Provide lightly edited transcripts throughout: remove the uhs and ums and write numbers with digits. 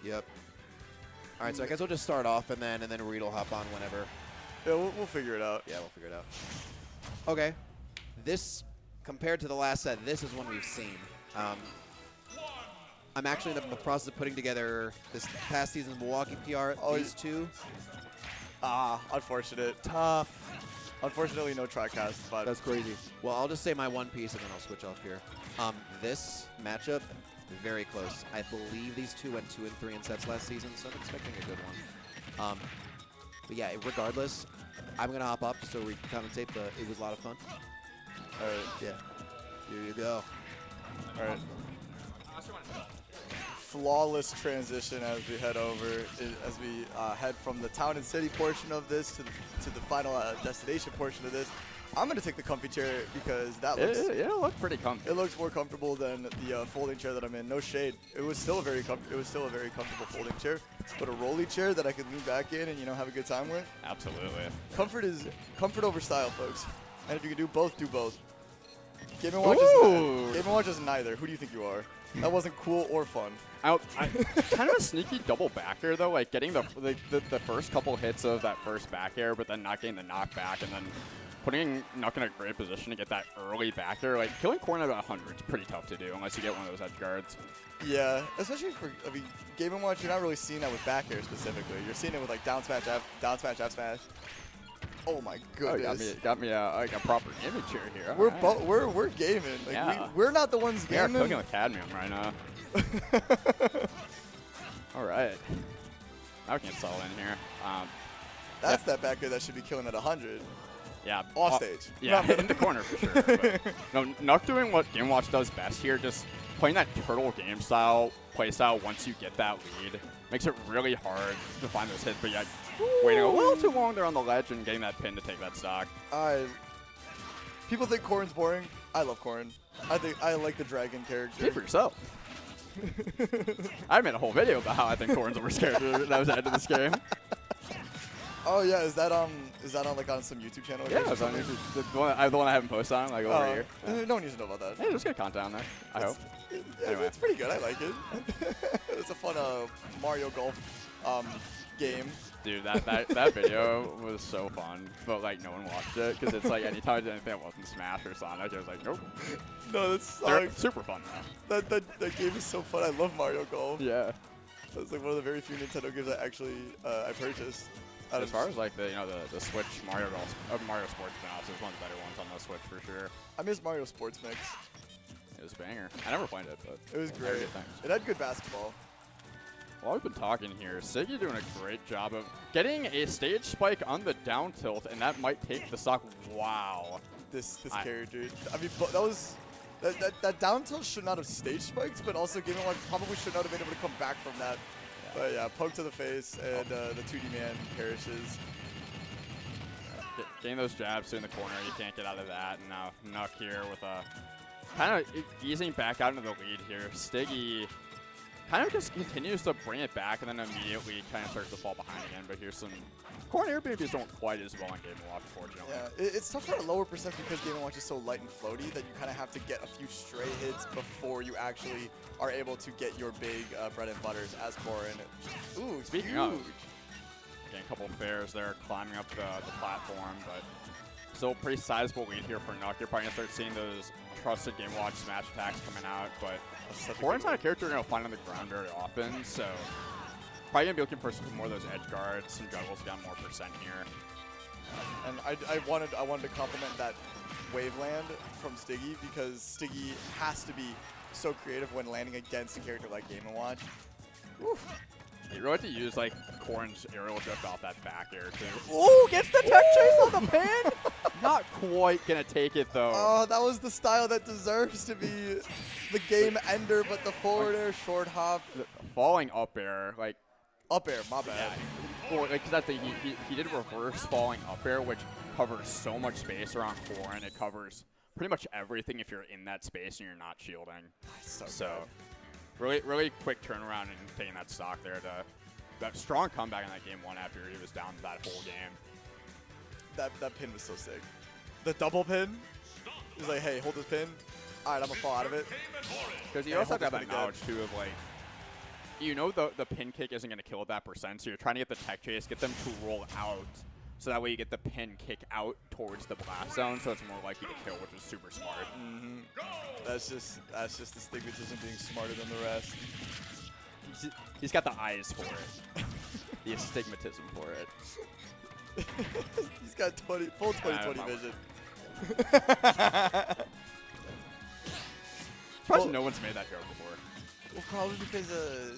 Yep. All right, so I guess we'll just start off, and then Reed will hop on whenever. Yeah, we'll figure it out. Yeah, we'll figure it out. Okay. This, compared to the last set, this is one we've seen. I'm actually in the process of putting together this past season's Milwaukee PR. These two. Unfortunate. Tough. Unfortunately, no TriCast, but That's crazy. Well, I'll just say my one piece, and then I'll switch off here. This matchup, very close. I believe these two went 2 and 3 in sets last season, so I'm expecting a good one. But yeah, regardless, I'm going to hop up so we can commentate, but it was a lot of fun. all right. Yeah. Here you go. All right. Flawless transition as we head over, as we head from the town and city portion of this to the final destination portion of this. I'm gonna take the comfy chair because that looks. It looked pretty comfy. It looks more comfortable than the folding chair that I'm in. No shade. It was still a very comfortable folding chair, but a rolly chair that I could lean back in and have a good time with. Absolutely. Comfort over style, folks. And if you can do both, do both. Game & Watch is neither. Who do you think you are? That wasn't cool or fun. I kind of a sneaky double back air though, like getting the first couple hits of that first back air, but then not getting the knockback, and then putting Knuck in a great position to get that early back air. Like killing Corrin at 100 is pretty tough to do unless you get one of those edge guards. Yeah, especially for Game & Watch, you're not really seeing that with back air specifically. You're seeing it with like down smash, F smash. Oh my goodness! Oh, got me like a proper gaming chair here. We're gaming. Like Yeah. we're not the ones We are gaming. cooking with cadmium right now. All right. Now we can settle in here. That's that back air that should be killing at 100. Yeah. Off stage. Yeah, in the corner for sure. But, no, Knuck doing what Game Watch does best here, just playing that turtle game style, play style once you get that lead. Makes it really hard to find those hits, but yeah, waiting a little too long there on the ledge and getting that pin to take that stock. People think Corrin's boring. I love Corrin. I like the dragon character. Speak for yourself. I made a whole video about how I think Corrin's the worst character that was added to this game. Oh yeah, is that on like on some YouTube channel? Yeah, it's on YouTube. The one I haven't posted on like over here. No one needs to know about that. Hey, there's good content on there. I hope. Anyway. It's pretty good. I like it. It's a fun Mario Golf game. Dude, that video was so fun, but like no one watched it because it's like anytime I did anything that wasn't Smash or Sonic, I was like, nope. No, that's They're super fun though. That game is so fun. I love Mario Golf. Yeah. That's like one of the very few Nintendo games I actually I purchased. As far as like the the Switch Mario Golf Mario Sports spin-offs, it's one of the better ones on the Switch for sure. I miss Mario Sports Mix. It was a banger. I never played it, but it was great. It had good basketball. While we've been talking here, Siggy doing a great job of getting a stage spike on the down tilt, and that might take the stock. Wow. This character. I mean, that was that down tilt should not have stage spiked, but also Game & Watch probably should not have been able to come back from that. Yeah. But yeah, poke to the face, and the 2D man perishes. Getting those jabs in the corner, you can't get out of that. And now Knuck here with a kind of easing back out into the lead here. Stiggy kind of just continues to bring it back and then immediately kind of starts to fall behind again. But here's some corner Airbnbs don't quite as well on Game & Watch, unfortunately. Yeah, it's tough at a lower percent because Game & Watch is so light and floaty that you kind of have to get a few stray hits before you actually are able to get your big bread and butters as Corrin. Ooh, speaking huge. Of, getting a couple of fares there, climbing up the platform, but still pretty sizable lead here for Knuck. You're probably going to start seeing those trusted Game & Watch smash attacks coming out, but Corrin's not a character you're going to find on the ground very often, so probably going to be looking for some more of those edge guards, some juggles, got more percent here. And I wanted to compliment that Waveland from Stiggy because Stiggy has to be so creative when landing against a character like Game & Watch. Oof. You really have to use like Corrin's aerial drift off that back air too. Ooh, gets the tech chase on the pin! Not quite gonna take it though. Oh, that was the style that deserves to be the game ender, but the forward air, short hop. Falling up air, like. Up air, my bad. Yeah. Well, like, cause that's he did reverse falling up air, which covers so much space around Corrin. It covers pretty much everything if you're in that space and you're not shielding. So really quick turnaround and taking that stock there to that strong comeback in that game one after he was down that whole game. That pin was so sick. The double pin. He's like, hey, hold this pin. All right, I'm gonna fall out of it. Because you also have that knowledge too of like you know the pin kick isn't going to kill at that percent, so you're trying to get the tech chase, get them to roll out, so that way you get the pin kick out towards the blast zone, so it's more likely to kill, which is super smart. Mm-hmm. That's just Astigmatism being smarter than the rest. He's got the eyes for it. The astigmatism for it. He's got full 20/20 vision. Probably no one's made that joke before. Well, probably because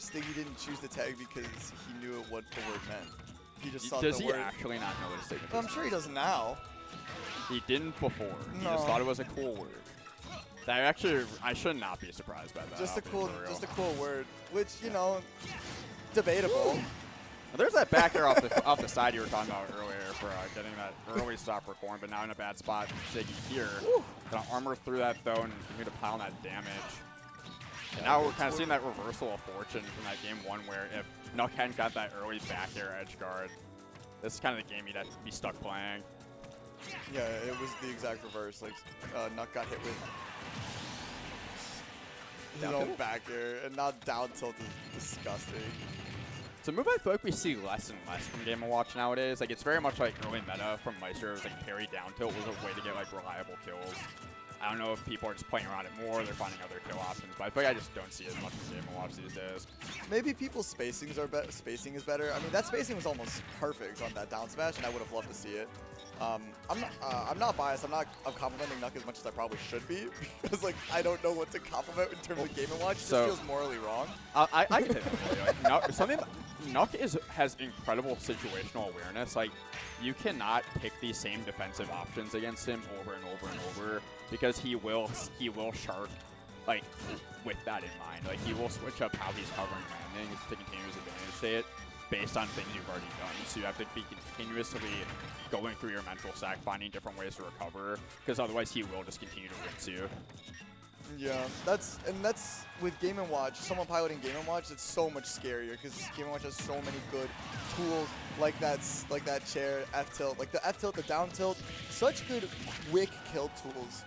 Stiggy didn't choose the tag because he knew what the word meant. He just saw the word. Does he actually not know what astigmatism Well, I'm sure he does now. He didn't before. He No. just thought it was a cool word. That actually, I should not be surprised by that. Just a I'll be cool word, which you know, debatable. Now, there's that back air off the side you were talking about earlier for getting that early stop for Corrin, but now in a bad spot. Ziggy here, gonna armor through that though and continue to pile on that damage. And now we're kind of seeing that reversal of fortune from that game one, where if Knuck hadn't got that early back air edge guard, this is kind of the game he'd have to be stuck playing. Yeah, it was the exact reverse. Like Knuck got hit with his own back air, and now down tilt is disgusting. It's a move I feel like we see less and less from Game & Watch nowadays. Like, it's very much like early meta from Meister. It was like parry down tilt was a way to get like reliable kills. I don't know if people are just playing around it more, they're finding other kill options, but I feel like I just don't see as much from Game & Watch these days. Maybe people's spacing is better. I mean, that spacing was almost perfect on that down smash, and I would have loved to see it. I'm not biased. I'm complimenting Knuck as much as I probably should be, because like I don't know what to compliment in terms of Game & Watch. It just feels morally wrong. I can take that for you. Like, Knuck has incredible situational awareness. Like, you cannot pick these same defensive options against him over and over and over, because he will shark, like, with that in mind. Like, he will switch up how he's covering landings to continue his advantage state based on things you've already done. So you have to be continuously going through your mental stack, finding different ways to recover, because otherwise he will just continue to rinse you. Yeah, that's with Game & Watch. Someone piloting Game & Watch, it's so much scarier because Game & Watch has so many good tools like that chair, F tilt, like the F tilt, the down tilt, such good quick kill tools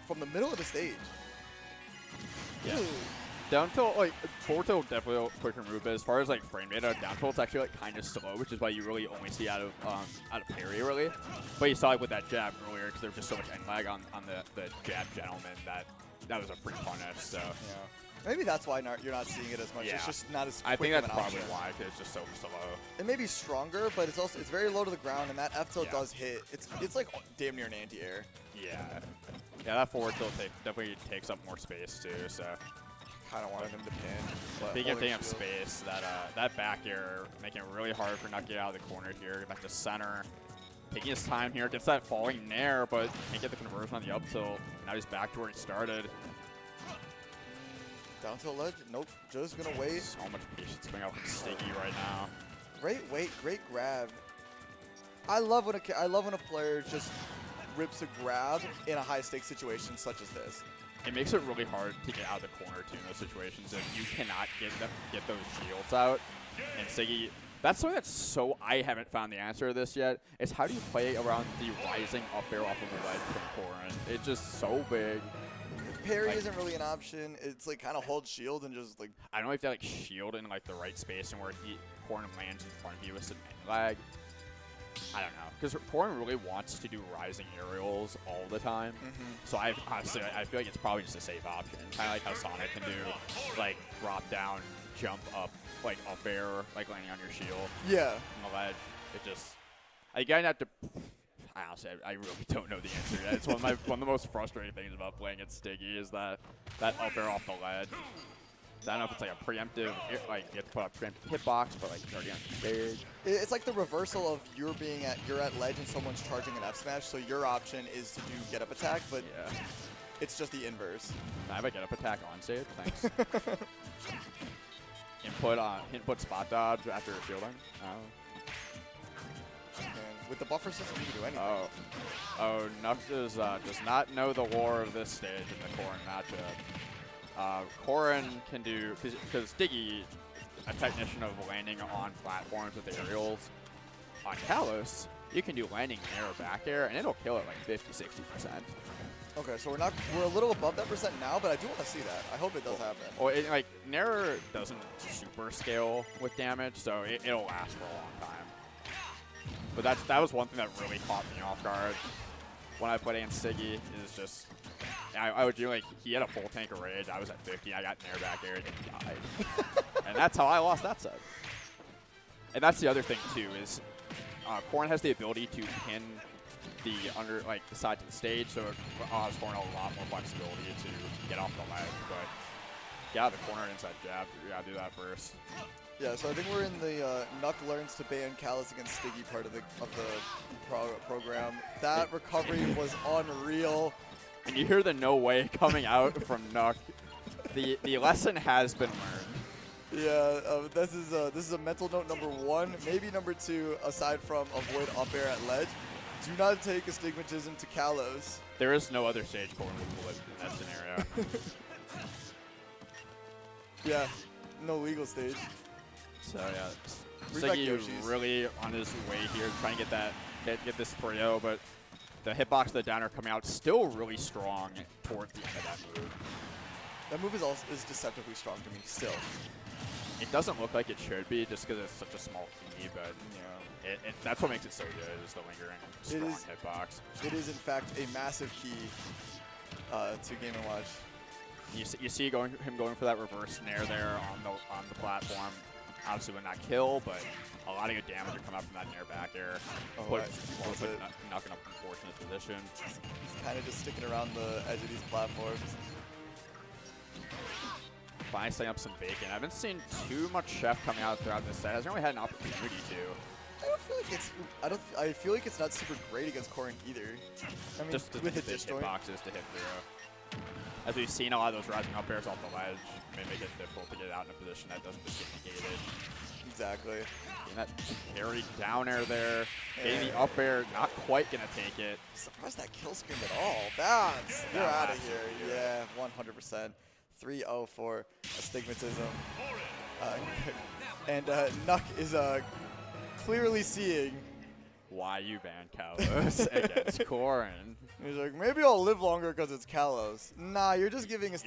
from the middle of the stage. Yeah. Down tilt, like, forward tilt definitely a quicker move, but as far as like frame data, down tilt's actually like kind of slow, which is why you really only see out of parry really. But you saw it with that jab earlier because there was just so much end lag on the jab gentleman that was a free punish. So yeah. Maybe that's why you're not seeing it as much. Yeah. It's just not as quick I think that's of an probably option. why, because it's just so slow. It may be stronger, but it's very low to the ground, and that F tilt Yeah. does hit. It's like damn near an anti-air. Yeah. Yeah, that forward tilt definitely takes up more space too. So Kind of wanted him to pin. But speaking of holy taking up shield. space, that back air making it really hard for Knuck to get out of the corner here. Back to center. Taking his time here, gets that falling nair, but can't get the conversion on the up tilt. Now he's back to where he started. Down to the ledge. Nope. Just gonna wait. So much patience coming out from Stiggy right now. Great wait. Great grab. I love when a player just rips a grab in a high stakes situation such as this. It makes it really hard to get out of the corner too in those situations if you cannot get those shields out. And Stiggy, that's something that's so I haven't found the answer to this yet. Is how do you play around the rising up air off of the ledge from Corrin? It's just so big. Parry isn't really an option. It's like kind of hold shield and just like. I don't know if you have to like shield in like the right space and where Corrin lands in front of you with some end lag. I don't know, because Corrin really wants to do rising aerials all the time. So honestly, I feel like it's probably just a safe option. Kind of like how Sonic can do, like drop down, jump up, like up air, like landing on your shield. Yeah. On the ledge. It just, you gotta have to. Honestly, I really don't know the answer yet. It's one of the most frustrating things about playing at Stiggy is that up air off the ledge. I don't know if it's like a preemptive, like you have to put up preemptive hitbox, but like you're already on the stage. It's like the reversal of you're at ledge and someone's charging an F smash, so your option is to do get up attack, but Yeah. it's just the inverse. Can I have a get up attack on stage? Thanks. Input spot dodge after shielding. And with the buffer system, you can do anything. Knuck does not know the lore of this stage in the Corrin matchup. Corrin can do, because Stiggy, a technician of landing on platforms with the aerials. On Kalos, you can do landing air or back air, and it'll kill it like 50-60%. Okay, so we're a little above that percent now, but I do want to see that. I hope it does happen. Well, like Nair doesn't super scale with damage, so it'll last for a long time. But that was one thing that really caught me off guard when I played against Siggy. Is just I would do like he had a full tank of rage. I was at 50. I got Nair back air and he died, and that's how I lost that set. And that's the other thing too is Corrin has the ability to pin the the side to the stage, so it allows Corrin a lot more flexibility to get off the ledge. But get out of the corner inside jab. You gotta do that first. Yeah, so I think we're in the Knuck learns to ban Callus against Stiggy part of the program. That recovery was unreal. And you hear the no way coming out from Knuck. The lesson has been learned. Yeah, this is a mental note number 1, maybe number 2, aside from avoid up air at ledge. Do not take Astigmatism to Kalos. There is no other stage Corrin will live in that scenario. Yeah, no legal stage. So yeah, Bring back Siggy Yoshi's. really on his way here, trying to get this 3-0, but the hitbox of the downer coming out still really strong towards the end of that move. That move is deceptively strong to me still. It doesn't look like it should be just because it's such a small key, but you know, that's what makes it so good is the lingering strong hitbox. It is in fact a massive key to Game & Watch. You see him going for that reverse snare there on the platform. Obviously would not kill, but a lot of good damage would come out from that near back air. Put Knuck in a unfortunate position. He's kind of just sticking around the edge of these platforms. Finally setting up some bacon. I haven't seen too much Chef coming out throughout this set. Hasn't really had an opportunity to. I feel like it's not super great against Corrin either. I mean, Just with the hit disjoint. boxes to hit through. As we've seen, a lot of those rising up airs off the ledge may make it difficult to get out in a position that doesn't just get negated. Exactly. Getting that carry down air there. Getting the up air, not quite going to take it. Surprised that kill screen at all. You're out of here. Yeah, 100%. 3-0 for Astigmatism. And Knuck is clearly seeing why you banned Kalos against Corrin. He's like, maybe I'll live longer because it's Kalos. Nah, you're just giving